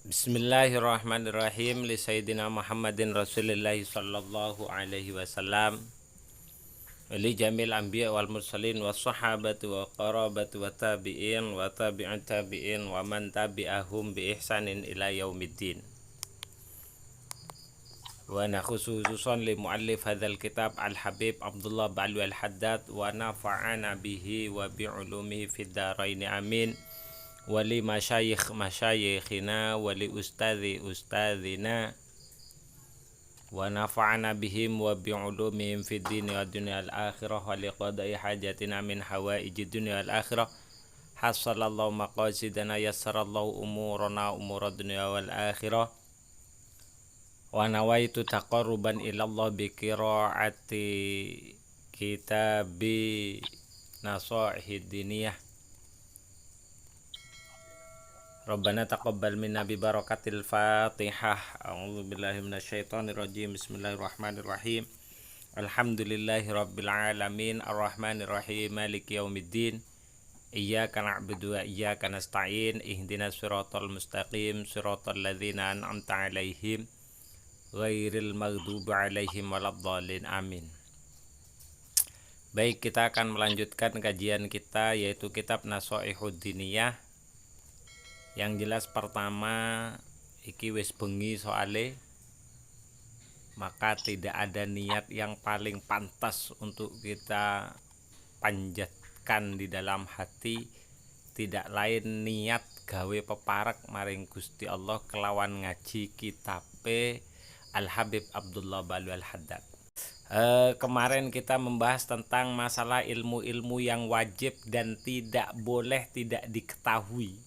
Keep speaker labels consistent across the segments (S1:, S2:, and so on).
S1: Bismillahirrahmanirrahim li Sayyidina Muhammadin Rasulillahi sallallahu alaihi wasallam wa li jamil anbiya wal mursalin wa sahabati wa qarabati wa tabi'in wa tabi'in tabi'in wa man tabi'ahum bi ihsanin ila yaumiddin. Wa khususan li muallif hadzal kitab Al-Habib Abdullah Ba'alwi Al-Haddad wa nafa'ana bihi wa bi ulumihi fid dharain amin. Wali masyayikhina wali ustadzina wa nafa'ana bihim wa bi'ulumihim fid dini wa dunya al akhirah wa liqada'i hajatina min hawaiji dunya al akhirah hasalallahu maqasidana yassarallahu umurana umurad dunya wal akhirah wa nawaitu taqarruban ilallah bi qiraati kitabi nasaihid diniyah. Rabbana taqabbal minna bi barakatil Fatihah. A'udzu billahi minasyaitonir rajim. Bismillahirrahmanirrahim. Alhamdulillahi rabbil alamin arrahmanir rahim maliki yaumiddin. Iyyaka na'budu wa iyyaka nasta'in. Ihdinas siratal mustaqim, siratal ladzina an'amta 'alaihim ghairil maghdubi 'alaihim waladdallin. Amin. Baik, kita akan melanjutkan kajian kita yaitu kitab Nasaihud Diniyah. Yang jelas pertama iki wis bengi soale, maka tidak ada niat yang paling pantas untuk kita panjatkan di dalam hati, tidak lain niat gawe peparek maring Gusti Allah kelawan ngaji kitabe Al-Habib Abdullah Ba'alwi Al-Haddad. Kemarin kita membahas tentang masalah ilmu-ilmu yang wajib dan tidak boleh tidak diketahui.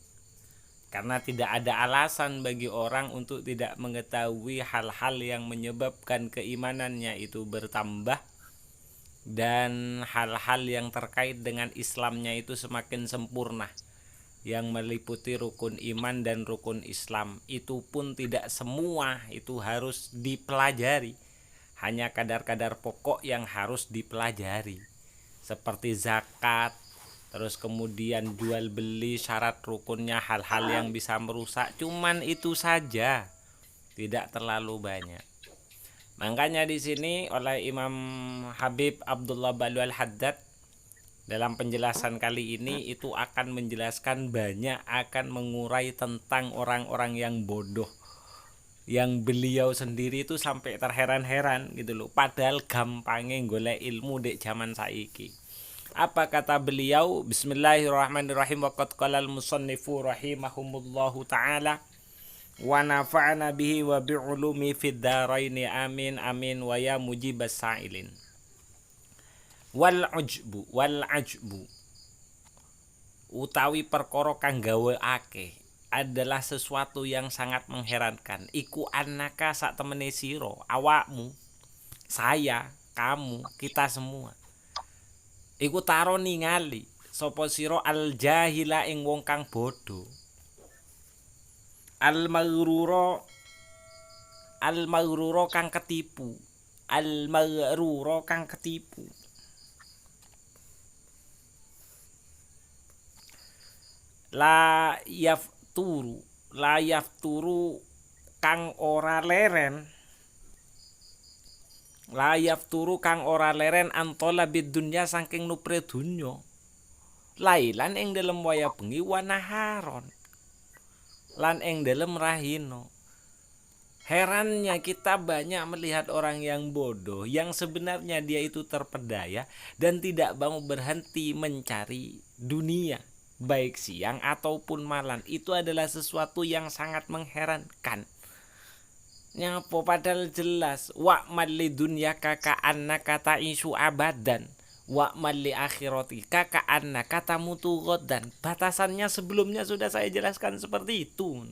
S1: Karena tidak ada alasan bagi orang untuk tidak mengetahui hal-hal yang menyebabkan keimanannya itu bertambah dan hal-hal yang terkait dengan Islamnya itu semakin sempurna, yang meliputi rukun iman dan rukun Islam. Itu pun tidak semua itu harus dipelajari, hanya kadar-kadar pokok yang harus dipelajari seperti zakat, terus kemudian jual beli, syarat rukunnya, hal-hal yang bisa merusak, cuman itu saja, tidak terlalu banyak. Makanya di sini oleh Imam Habib Abdullah Ba'alwi Al-Haddad dalam penjelasan kali ini itu akan menjelaskan banyak, akan mengurai tentang orang-orang yang bodoh, yang beliau sendiri itu sampai terheran-heran gitu loh, padahal gampangnya golek ilmu dek zaman saiki. Apa kata beliau? Bismillahirrahmanirrahim. Waqad qala al-musannifu rahimahumullahu ta'ala wa nafa'ana bihi wa bi'ulumi fid dharaini amin amin wa ya mujibas sa'ilin. Wal ajbu utawi perkara kang gawe akeh adalah sesuatu yang sangat mengherankan. Iku annaka sak temene sira, awakmu, saya, kamu, kita semua. Iku taro ningali sapa sira al jahila ing wong kang bodho, al maghrura kang ketipu, la yafturu kang ora leren, antola bid dunya saking nupre dunya, lailan ing dalem waya bengi wa naharon lan ing dalem rahina. Herannya kita banyak melihat orang yang bodoh yang sebenarnya dia itu terpedaya dan tidak mau berhenti mencari dunia baik siang ataupun malam. Itu adalah sesuatu yang sangat mengherankan. Nyapa padahal jelas wa malli dunya kaka anna kata isu abadan wa malli akhirati kaka anna kata mutu godan. Batasannya sebelumnya sudah saya jelaskan seperti itu.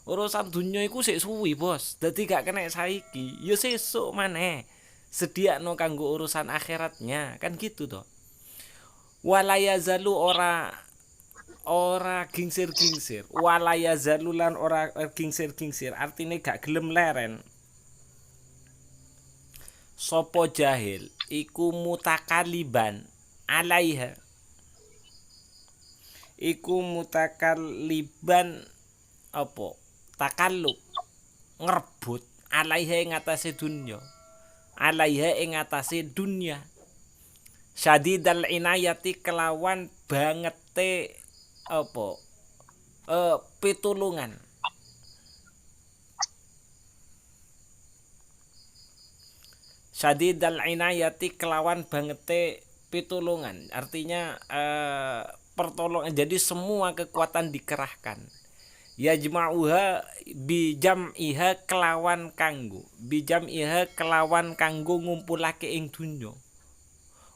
S1: Urusan dunia iku sik suwi bos, dadi gak kena saiki, ya sesuk maneh sediakno kanggo urusan akhiratnya, kan gitu toh. Walaya zalu ora gingsir-gingsir, walaya zalulan ora gingsir-gingsir, artinya gak gelem leren. Sopo jahil iku mutakaliban alaiha, iku mutakaliban apa takallub ngrebut alaiha ing atase dunya, alaiha ing atase dunya, syadidal inayati kelawan bangete apa pitulungan, syadidal inayati kelawan bangete pitulungan, artinya pertolongan. Jadi semua kekuatan dikerahkan. Yajma'uha bijam'iha kelawan kanggo, bijam'iha kelawan kanggo ngumpulake ing dunya,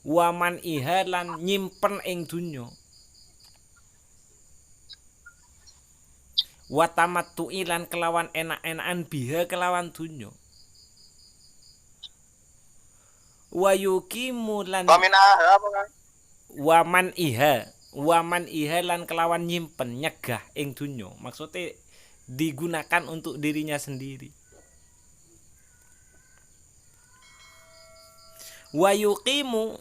S1: waman iha lan nyimpen ing dunya, watamattu ilan kelawan enak-enakan biha kelawan dunya, wayukimu lan waman iha lan kelawan nyimpen nyegah ing dunya, maksudnya digunakan untuk dirinya sendiri. Wayuqimu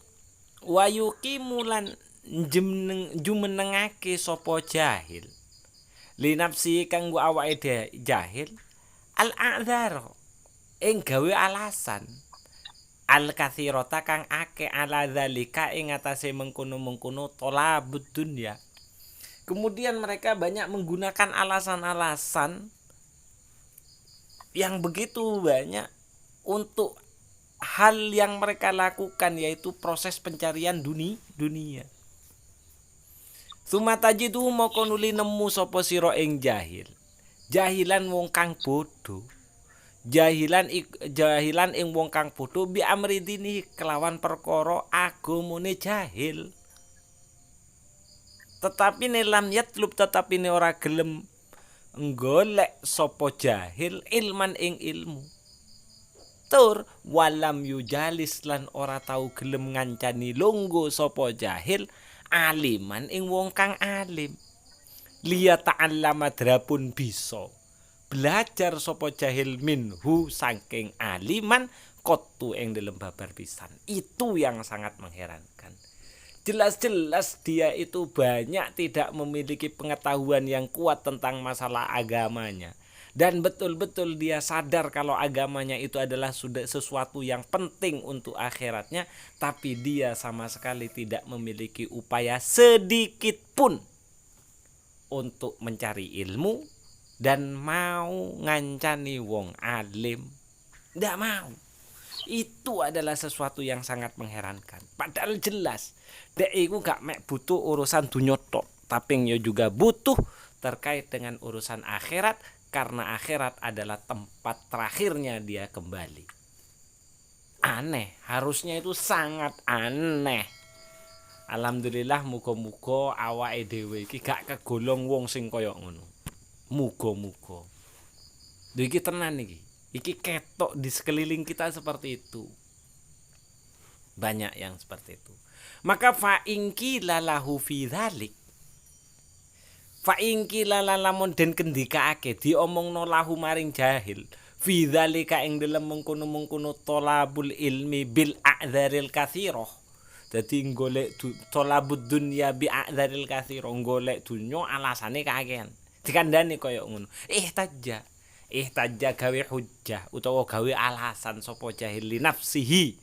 S1: lan jumenengake sapa jahil linapsi kanggo awake jahil al a'dzar ing gawe alasan al katsirata kang akeh ala zalika ing atase mengkono-mengkono tolabud dunya. Kemudian mereka banyak menggunakan alasan-alasan yang begitu banyak untuk hal yang mereka lakukan, yaitu proses pencarian dunia. Sumatajidu moko nuli nemu sapa sira ing jahil, jahilan wong kang bodho, jahilan ing wong kang bodho bi amri dini kelawan perkara agamane jahil. Tetapi lam yatlub, tetapi ora gelem golek sapa jahil ilman ing ilmu. Tur walam yujalis lan ora tau gelem ngancani longgo sapa jahil aliman ing wong kang alim. Liya ta'allama drapun bisa belajar sapa jahil minhu saking aliman kotu ing dalem babar pisan. Itu yang sangat mengherankan. Jelas-jelas dia itu banyak tidak memiliki pengetahuan yang kuat tentang masalah agamanya. Dan betul-betul dia sadar kalau agamanya itu adalah sudah sesuatu yang penting untuk akhiratnya. Tapi dia sama sekali tidak memiliki upaya sedikit pun untuk mencari ilmu dan mau ngancani wong alim. Tidak mau. Itu adalah sesuatu yang sangat mengherankan. Padahal jelas dek iku gak mek butuh urusan dunya tok, tapi yo juga butuh terkait dengan urusan akhirat, karena akhirat adalah tempat terakhirnya dia kembali. Aneh, harusnya itu sangat aneh. Alhamdulillah muga-muga awake dhewe iki gak kegolong wong sing kaya ngono. Muga-muga. Lho iki tenan iki. Iki ketok di sekeliling kita seperti itu. Banyak yang seperti itu. Maka fa'ingki lalahu fi dzalik. Fa'ingki lalamun den kendikaake diomongno lahu maring jahil. Fi dzalika ing dalem mengkono-mengkono tolabul ilmi bil a'dzaril katsirah. Dadi golek tolabud dunya bi a'dzaril katsirah, golek dunya alasane kakean. Dikandani kaya ngono. Ihtajja gawe hujjah utawa gawe alasan sapa jahil li nafsihi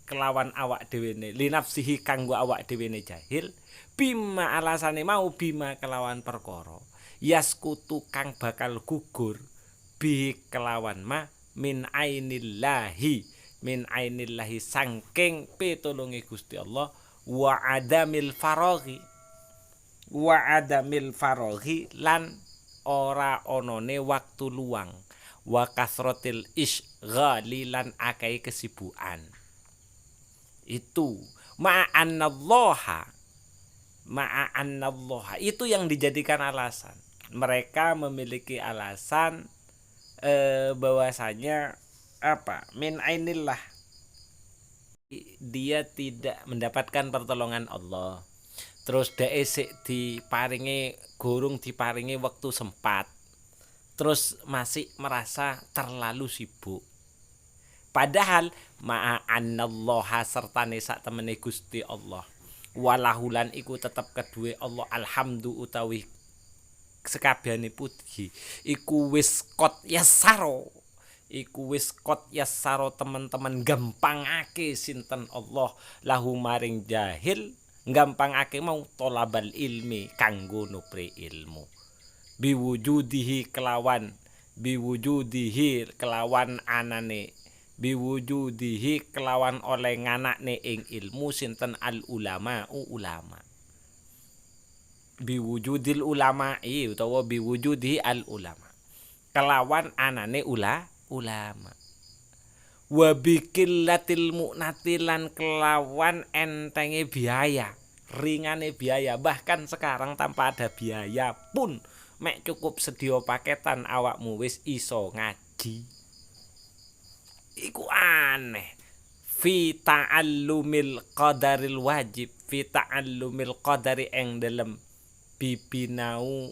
S1: kelawan awak dhewene, li nafsihi kanggo awak dhewene jahil, bima alasane mau bima kelawan perkara yaskutu kang bakal gugur bi kelawan ma min ainillahi saking pitulunge Gusti Allah wa adamil faraghi lan ora onone waktu luang, wa kasratil isghali lan akeh kesibukan. Itu ma'annallaha itu yang dijadikan alasan. Mereka memiliki alasan bahwasanya apa? Min ainillah, dia tidak mendapatkan pertolongan Allah. Terus dhek gurung diparingi waktu sempat. Terus masih merasa terlalu sibuk. Padahal ma'annallaha sertane sak temene Gusti Allah. Walahulan iku tetep kedue Allah alhamdu utawi sekabehane puji iku wis kot yasaro. Iku wis kot yasaro teman-teman gampangake sinten Allah lahu maring jahil gampangake mau tolabal ilmi kanggo nupri ilmu. Biwujudihi kelawan anane biwujudihi kelawan oleh nganakne ing ilmu sinten al ulama biwujudil ulama'i utawa biwujudi al ulama kelawan anane ulama wa biqillatil mu'natilan kelawan entenge biaya ringane biaya bahkan sekarang tanpa ada biaya pun mek cukup sedia paketan awakmu wis iso ngaji iku aneh fi ta'allumil qadaril wajib fi ta'allumil qadari ing dalem bibinau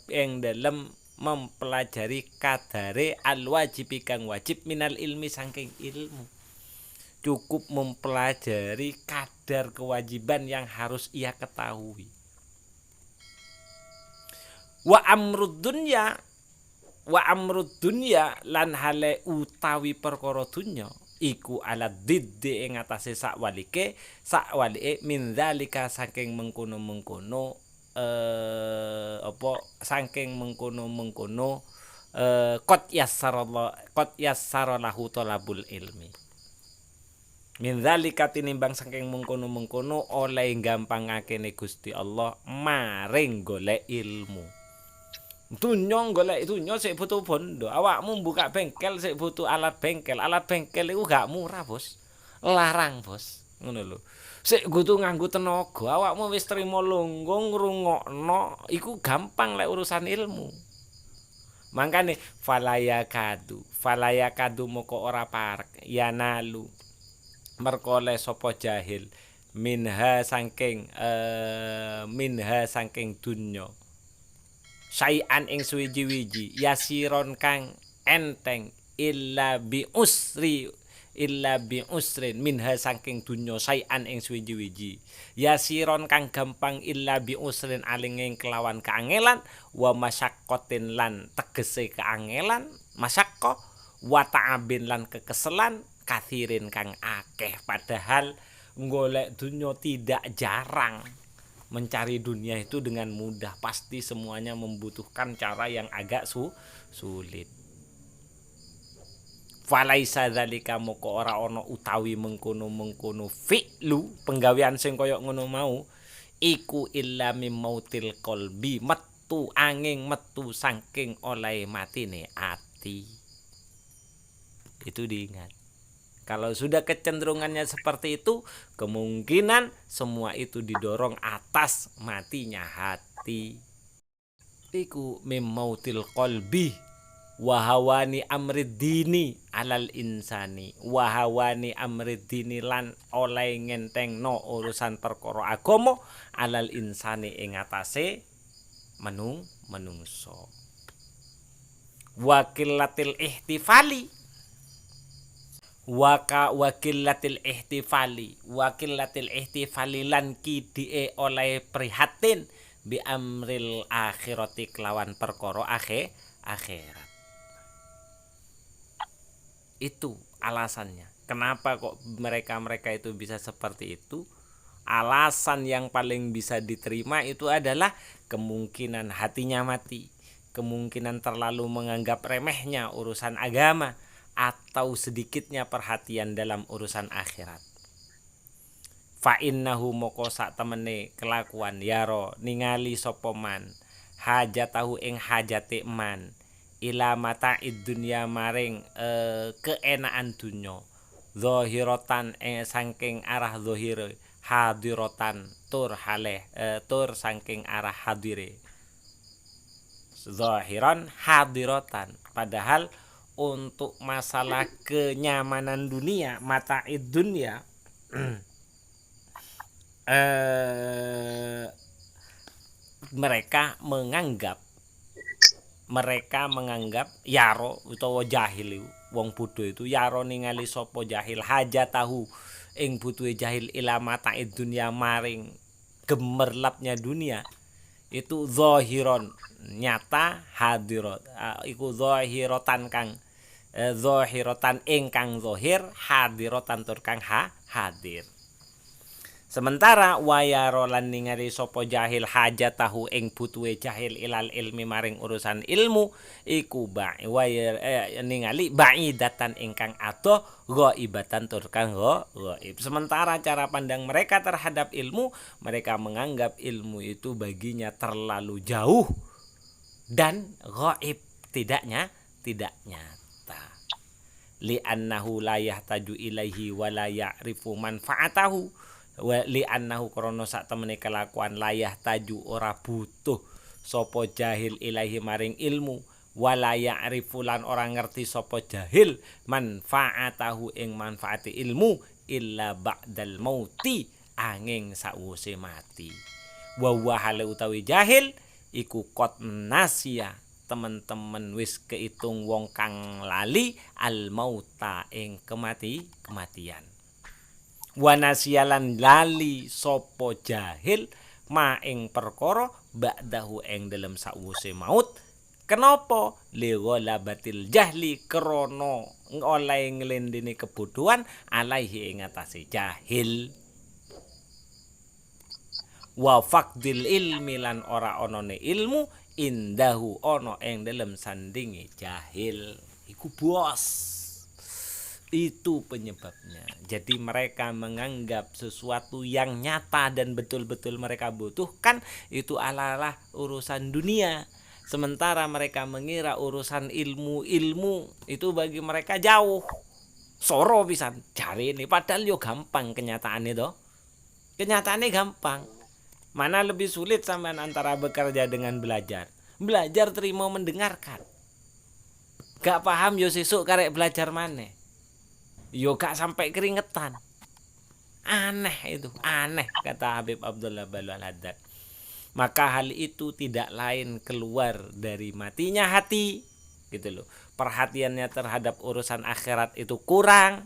S1: ing dalem mempelajari kadare al wajib kang wajib minal ilmi saking ilmu cukup mempelajari kadar kewajiban yang harus ia ketahui. Wa amrud dunya lan hale utawi perkara dunya iku ala diddi ing atase sakwalike min zalika saking mengkono-mengkono qad yassara lahu talabul ilmi min zalika tinimbang saking mengkono-mengkono oleh gampangake ne Gusti Allah maring golek ilmu. Dunya golek dunya sik butuh bondo. Awakmu buka bengkel sik butuh alat bengkel. Alat bengkel iku gak murah, Bos. Larang, Bos. Ngono lho. Sik kudu nganggo tenaga. Awakmu wis trimo lungguh ngrungokno iku gampang lek urusan ilmu. Mangkane falaya kadu moko ora parek yanalu merkole sapa jahil minha saking dunya syai'an ing suwiji-wiji yasiron kang enteng illa bi usrin minha saking dunya syai'an ing suwiji-wiji yasiron kang gampang illa bi usrin alinging kelawan kaangelan wa masyaqqatin lan tegese kaangelan masyaqqa wa ta'abin lan kekeselan kathirin kang akeh padahal golek dunya tidak jarang. Mencari dunia itu dengan mudah, pasti semuanya membutuhkan cara yang agak sulit. Falaisa dzalika moko ora ana utawi mengkono-mengkono fi'lu penggawean sing kaya ngono mau iku illa mimautil qalbi metu saking oleh matine ati. Itu diingat. Kalau sudah kecenderungannya seperti itu, kemungkinan semua itu didorong atas matinya hati. Iku mimautil qalbi wahawani amrid dini alal insani. Wahawani amrid dini lan oleh ngentengno urusan perkara agama alal insani ing atase menungso. Wakilatil ihtifali wakilatil ihtifali lan kidike oleh prihatin bi amril akhirati kelawan perkara akhirat. Itu alasannya. Kenapa kok mereka itu bisa seperti itu? Alasan yang paling bisa diterima itu adalah kemungkinan hatinya mati, kemungkinan terlalu menganggap remehnya urusan agama atau sedikitnya perhatian dalam urusan akhirat. Fa innahu moko sak temene kelakuan yaro ningali sapa man hajatahu ing hajate man ila mata'id dunya maring keenaan dunya zahiratan saking arah zahir hadiratan tur haleh tur saking arah hadire zahiran hadiratan padahal untuk masalah kenyamanan dunia, mata'id dunia, mereka menganggap yaro utawa jahil wong bodho itu yaro ningali sapa jahil hajatahu ing butuhe jahil ila mata'id dunia maring gemerlapnya dunia itu zahiron nyata, hadirat iku zahiratan kang zahiratan ingkang zahir, hadiratan tur kang hadir. Sementara wayaro lan ningali sapa jahil hajatahu ing butuhe jahil ilal ilmi maring urusan ilmu iku ningali baidatan ingkang adoh ghaibatan tur kang ghaib. Sementara cara pandang mereka terhadap ilmu, mereka menganggap ilmu itu baginya terlalu jauh dan ghaib, tidak nyata. Li annahu la yahtaju ilaihi wa la ya'rifu manfaatahu. Li annahu krono sak temene kelakuan layah taju ora butuh sapa jahil ilahi maring ilmu, wala ya'rifu lan ora ngerti sapa jahil manfaatahu ing manfaati ilmu illa ba'dal mauti angin sawise mati. Wa hale utawi jahil iku kot nasia temen-temen wis keitung wong kang lali al mauta ing kematian. Wanasialan lali sopo jahil ma ing perkara ba'dahu ing dalem sawuse maut. Kenapa? Lighalabatil jahli krana oleh nglendene kebodohan alaihi ing atase jahil. Wa faqdil ilmi lan ora onone ilmu indahu ono ing dalem sandinge jahil. Iku bos. Itu penyebabnya. Jadi mereka menganggap sesuatu yang nyata dan betul-betul mereka butuhkan itu adalah urusan dunia. Sementara mereka mengira urusan ilmu itu bagi mereka jauh. Soro pisan cari ini, padahal yo gampang kenyataannya toh. Kenyataannya gampang. Mana lebih sulit sampean antara bekerja dengan belajar? Belajar terima mendengarkan. Gak paham yo sesuk karek belajar maneh. Yo gak sampai keringetan. Aneh itu, aneh kata Habib Abdullah Bahlul Al-Haddad. Maka hal itu tidak lain keluar dari matinya hati, gitu loh. Perhatiannya terhadap urusan akhirat itu kurang,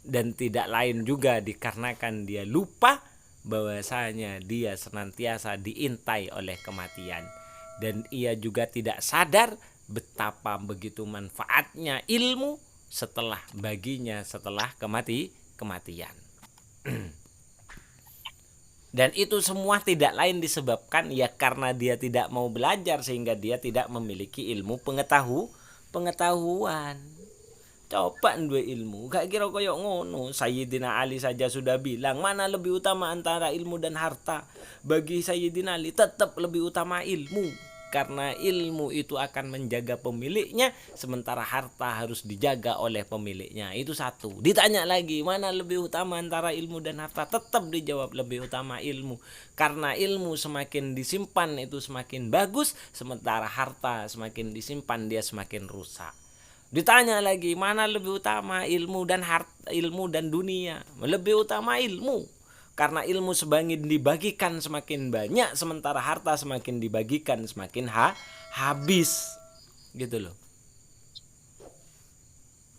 S1: dan tidak lain juga dikarenakan dia lupa bahwasanya dia senantiasa diintai oleh kematian, dan ia juga tidak sadar betapa begitu manfaatnya ilmu setelah kematian. Dan itu semua tidak lain disebabkan ya karena dia tidak mau belajar sehingga dia tidak memiliki ilmu pengetahuan. Coba duwe ilmu, gak kira koyo ngono. Sayyidina Ali saja sudah bilang mana lebih utama antara ilmu dan harta. Bagi Sayyidina Ali tetap lebih utama ilmu. Karena ilmu itu akan menjaga pemiliknya, sementara harta harus dijaga oleh pemiliknya. Itu satu. Ditanya lagi, mana lebih utama antara ilmu dan harta? Tetap dijawab lebih utama ilmu. Karena ilmu semakin disimpan itu semakin bagus, sementara harta semakin disimpan dia semakin rusak. Ditanya lagi, mana lebih utama ilmu dan dunia? Lebih utama ilmu. Karena ilmu semakin dibagikan semakin banyak, sementara harta semakin dibagikan semakin habis. Gitu loh.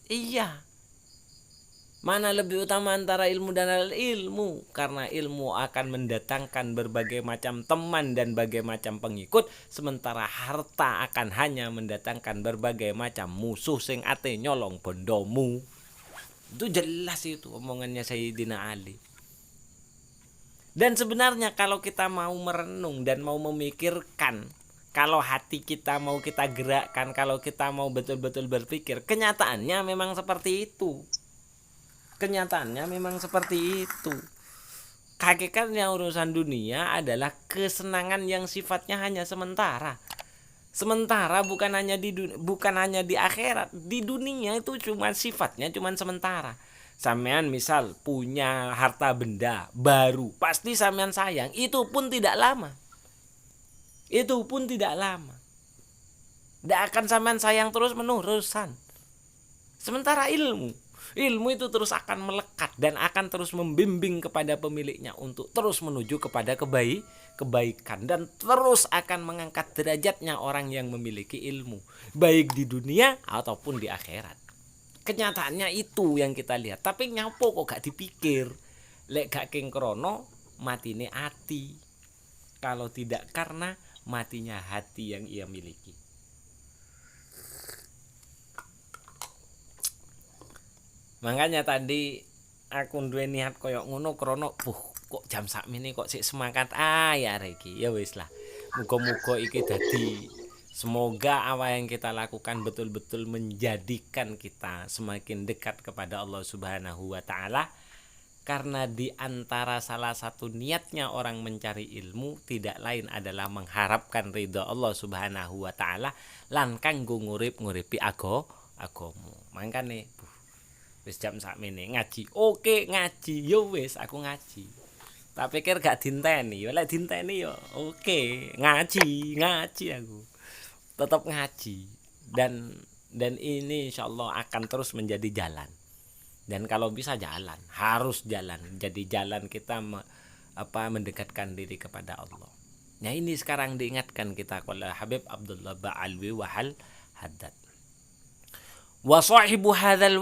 S1: Iya. Mana lebih utama antara ilmu dan ilmu? Karena ilmu akan mendatangkan berbagai macam teman dan berbagai macam pengikut, sementara harta akan hanya mendatangkan berbagai macam musuh sing ate nyolong bondomu. Itu jelas itu omongannya Sayyidina Ali. Dan sebenarnya kalau kita mau merenung dan mau memikirkan, kalau hati kita mau kita gerakkan, kalau kita mau betul-betul berpikir, kenyataannya memang seperti itu. Kenyataannya memang seperti itu. Hakikatnya urusan dunia adalah kesenangan yang sifatnya hanya sementara. Sementara bukan hanya di akhirat, di dunia itu cuma sifatnya cuma sementara. Sampean misal punya harta benda baru, pasti sampean sayang, itu pun tidak lama. Itu pun tidak lama. Tidak akan sampean sayang terus menerusan. Sementara ilmu itu terus akan melekat dan akan terus membimbing kepada pemiliknya untuk terus menuju kepada kebaikan, dan terus akan mengangkat derajatnya orang yang memiliki ilmu, baik di dunia ataupun di akhirat. Kenyataannya itu yang kita lihat. Tapi nyapo kok gak dipikir. Lek gak keng krono matine ati. kalau tidak karena matinya hati yang ia miliki. Makanya tadi aku duwe niat koyok ngono krono kok jam sakmene kok sik semangat ya iki. Ya wis lah. Muga-muga iki dadi semoga apa yang kita lakukan betul-betul menjadikan kita semakin dekat kepada Allah Subhanahu wa taala. Karena di antara salah satu niatnya orang mencari ilmu tidak lain adalah mengharapkan ridha Allah Subhanahu wa taala lan kanggo nguripi agama. Mangkane wis jam sakmene ngaji. Oke, ngaji. Yo wis aku ngaji. Tak pikir gak dinteni. Yo lek dinteni yo oke, ngaji aku. Tetap ngaji. Dan ini insyaallah akan terus menjadi jalan. Dan kalau bisa jalan, harus jalan. Jadi jalan kita mendekatkan diri kepada Allah. Nah, ini sekarang diingatkan kita oleh Habib Abdullah Ba'alwi Wahal Haddad. Wa sahibu hadzal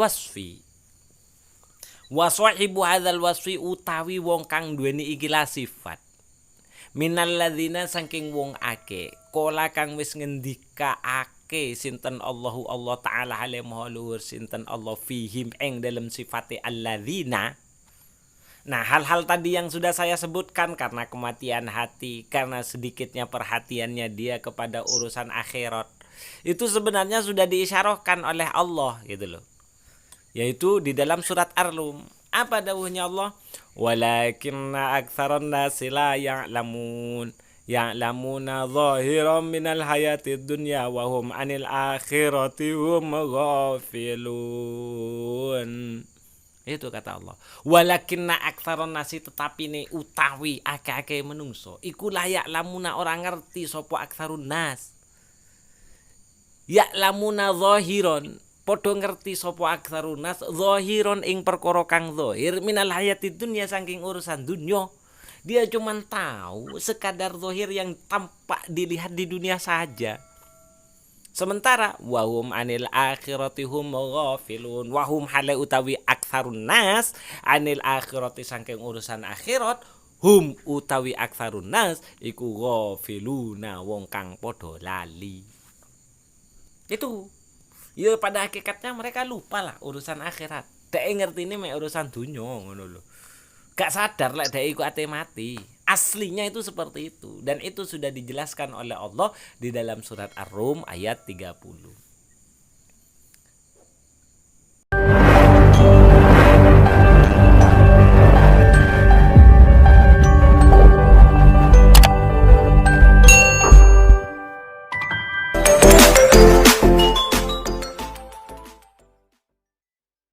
S1: wasfi utawi wong kang duweni ikilah sifat minal ladzina saking wong ake kola kang wis ngendikaake sinten Allah taala hale maha luhur sinten Allah fihim ing dalam sifate alladzina. Nah, hal-hal tadi yang sudah saya sebutkan karena kematian hati, karena sedikitnya perhatiannya dia kepada urusan akhirat, itu sebenarnya sudah diisyarahkan oleh Allah gitu loh. Yaitu di dalam surat Ar-Rum. Apa dawuhnya Allah? Walakinna aktsaran nasi la ya'lamun. Ya'lamuna zahiran minal hayatid dunya wa hum 'anil akhirati hum ghafilun. Itu kata Allah. Walakinna aktsaran nasi tetapi ne utawi akeh-akeh menungso iku la ya'lamuna orang ngerti sapa aktsarun nas. Ya'lamuna zahiran padha ngerti sapa aktsarunas zahiron ing perkara kang zahir minal hayatid dunya saking urusan dunya. Dia cuma tahu sekadar zahir yang tampak dilihat di dunia saja. Sementara wahum anil akhirati hum ghafilun, wahum hale utawi aktsarun nas anil akhirati saking urusan akhirat hum utawi aktsarun nas iku ghafiluna wong kang padha lali. Itu ya pada hakikatnya mereka lupa lah urusan akhirat. Dek ngerti ini mek urusan dunia ngono lho. Gak sadar lek dek iku ate mati. Aslinya itu seperti itu dan itu sudah dijelaskan oleh Allah di dalam surat Ar-Rum ayat 30.